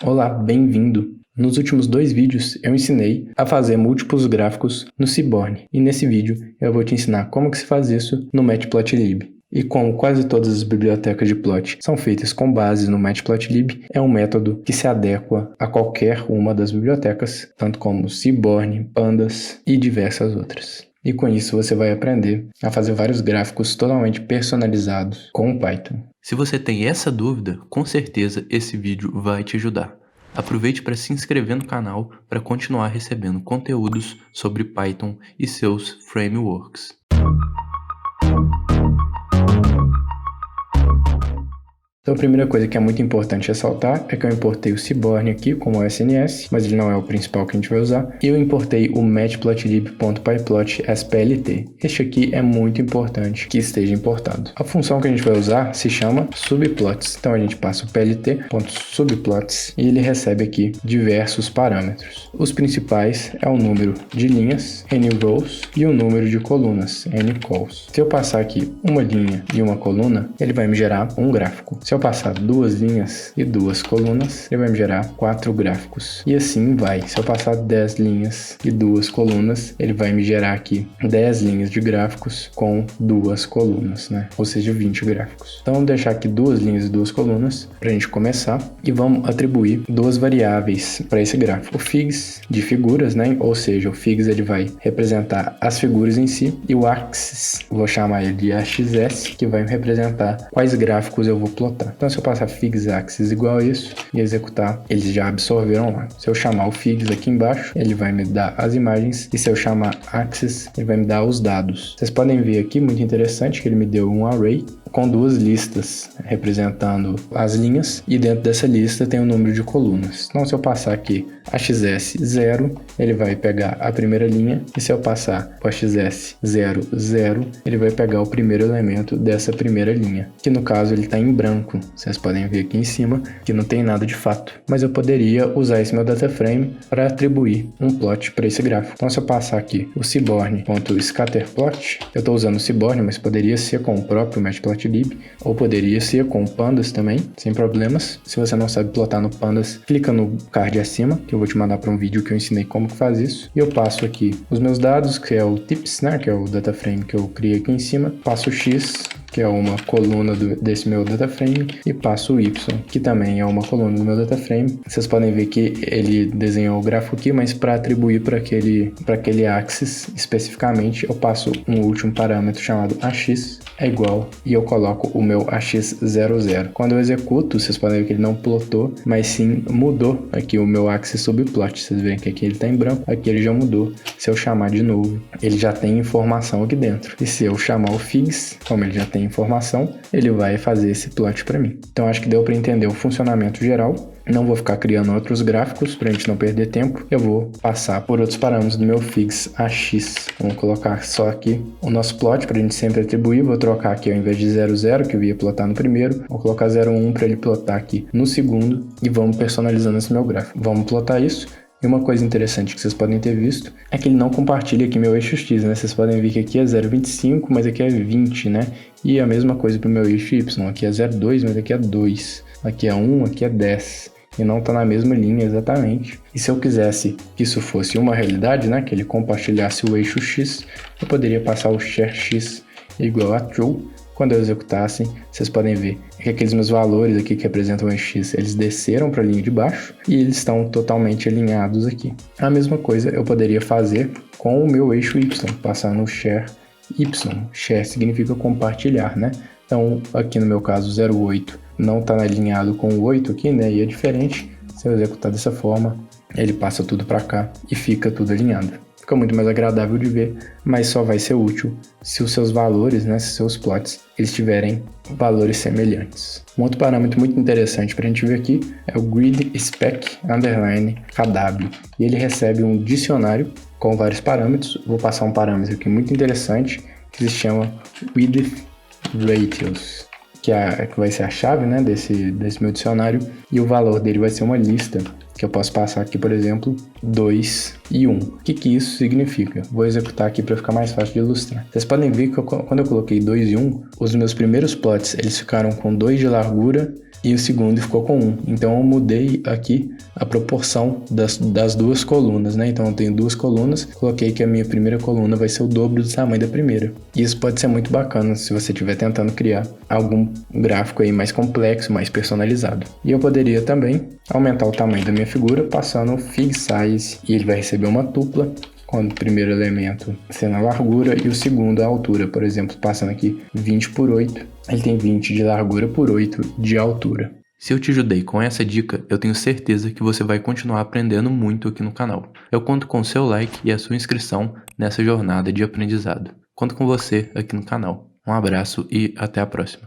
Olá, bem-vindo! Nos últimos 2 vídeos eu ensinei a fazer múltiplos gráficos no Seaborn e nesse vídeo eu vou te ensinar como que se faz isso no Matplotlib. E como quase todas as bibliotecas de plot são feitas com base no Matplotlib, é um método que se adequa a qualquer uma das bibliotecas, tanto como Seaborn, Pandas e diversas outras. E com isso você vai aprender a fazer vários gráficos totalmente personalizados com o Python. Se você tem essa dúvida, com certeza esse vídeo vai te ajudar. Aproveite para se inscrever no canal para continuar recebendo conteúdos sobre Python e seus frameworks. Então a primeira coisa que é muito importante ressaltar é que eu importei o Seaborn aqui como SNS, mas ele não é o principal que a gente vai usar. E eu importei o matplotlib.pyplot SPLT. Este aqui é muito importante que esteja importado. A função que a gente vai usar se chama subplots. Então a gente passa o plt.subplots e ele recebe aqui diversos parâmetros. Os principais é o número de linhas, n-rows, e o número de colunas, n-cols. Se eu passar aqui uma linha e uma coluna, ele vai me gerar um gráfico. Se eu passar 2 linhas e 2 colunas, ele vai me gerar 4 gráficos. E assim vai. Se eu passar 10 linhas e 2 colunas, ele vai me gerar aqui 10 linhas de gráficos com 2 colunas, né? Ou seja, 20 gráficos. Então, vamos deixar aqui 2 linhas e 2 colunas para a gente começar. E vamos atribuir 2 variáveis para esse gráfico. O figs de figuras, né? Ou seja, o figs ele vai representar as figuras em si. E o axis, vou chamar ele de axs, que vai me representar quais gráficos eu vou plotar. Então, se eu passar figs axis igual a isso e executar, eles já absorveram lá. Se eu chamar o figs aqui embaixo, ele vai me dar as imagens, e se eu chamar axis, ele vai me dar os dados. Vocês podem ver aqui, muito interessante, que ele me deu um array com 2 listas representando as linhas, e dentro dessa lista tem o número de colunas. Então, se eu passar aqui axs 0, ele vai pegar a primeira linha, e se eu passar o axs 0, 0, ele vai pegar o primeiro elemento dessa primeira linha, que no caso ele está em branco. Vocês podem ver aqui em cima que não tem nada de fato, mas eu poderia usar esse meu data frame para atribuir um plot para esse gráfico. Então, se eu passar aqui o seaborn.scatterplot, eu estou usando o Seaborn, mas poderia ser com o próprio Matplotlib, ou poderia ser com o Pandas também, sem problemas. Se você não sabe plotar no Pandas, clica no card acima, que eu vou te mandar para um vídeo que eu ensinei como que faz isso. E eu passo aqui os meus dados, que é o tips, né, que é o data frame que eu criei aqui em cima, passo o x, que é uma coluna desse meu data frame, e passo o y, que também é uma coluna do meu data frame. Vocês podem ver que ele desenhou o gráfico aqui, mas para atribuir para aquele axis especificamente, eu passo um último parâmetro chamado ax é igual, e eu coloco o meu ax00. Quando eu executo, vocês podem ver que ele não plotou, mas sim mudou aqui o meu axis subplot. Vocês veem que aqui ele está em branco, aqui ele já mudou. Se eu chamar de novo, ele já tem informação aqui dentro. E se eu chamar o figs, como ele já tem informação, ele vai fazer esse plot para mim. Então acho que deu para entender o funcionamento geral. Não vou ficar criando outros gráficos para a gente não perder tempo. Eu vou passar por outros parâmetros do meu figs ax. Vamos colocar só aqui o nosso plot para a gente sempre atribuir. Vou trocar aqui ao invés de 0, 0, que eu ia plotar no primeiro, vou colocar 0, 1 para ele plotar aqui no segundo, e vamos personalizando esse meu gráfico. Vamos plotar isso. E uma coisa interessante que vocês podem ter visto é que ele não compartilha aqui meu eixo X, né? Vocês podem ver que aqui é 0,25, mas aqui é 20, né? E a mesma coisa para o meu eixo Y. Aqui é 0,2, mas aqui é 2. Aqui é 1, aqui é 10. E não está na mesma linha exatamente. E se eu quisesse que isso fosse uma realidade, né? Que ele compartilhasse o eixo X, eu poderia passar o share X igual a true. Quando eu executasse, vocês podem ver que aqueles meus valores aqui que representam o X, eles desceram para a linha de baixo e eles estão totalmente alinhados aqui. A mesma coisa eu poderia fazer com o meu eixo Y, passar no share Y. Share significa compartilhar, né? Então, aqui no meu caso, 0,8 não está alinhado com o 8 aqui, né? E é diferente. Se eu executar dessa forma, ele passa tudo para cá e fica tudo alinhado. Fica muito mais agradável de ver, mas só vai ser útil se os seus valores, né, se os seus plots, eles tiverem valores semelhantes. Um outro parâmetro muito interessante para a gente ver aqui é o grid_spec_kw, e ele recebe um dicionário com vários parâmetros. Vou passar um parâmetro aqui muito interessante que se chama width ratios, que vai ser a chave, né, desse meu dicionário, e o valor dele vai ser uma lista, que eu posso passar aqui, por exemplo, 2 e 1. O que isso significa? Vou executar aqui para ficar mais fácil de ilustrar. Vocês podem ver que quando eu coloquei 2 e 1, os meus primeiros plots eles ficaram com 2 de largura, e o segundo ficou com 1. Então eu mudei aqui a proporção das duas colunas, né? Então eu tenho duas colunas, coloquei que a minha primeira coluna vai ser o dobro do tamanho da primeira. E isso pode ser muito bacana se você estiver tentando criar algum gráfico aí mais complexo, mais personalizado. E eu poderia também aumentar o tamanho da minha figura passando o Fig Size, e ele vai receber uma tupla, quando o primeiro elemento sendo a largura e o segundo a altura. Por exemplo, passando aqui 20 por 8, ele tem 20 de largura por 8 de altura. Se eu te ajudei com essa dica, eu tenho certeza que você vai continuar aprendendo muito aqui no canal. Eu conto com o seu like e a sua inscrição nessa jornada de aprendizado. Conto com você aqui no canal. Um abraço e até a próxima.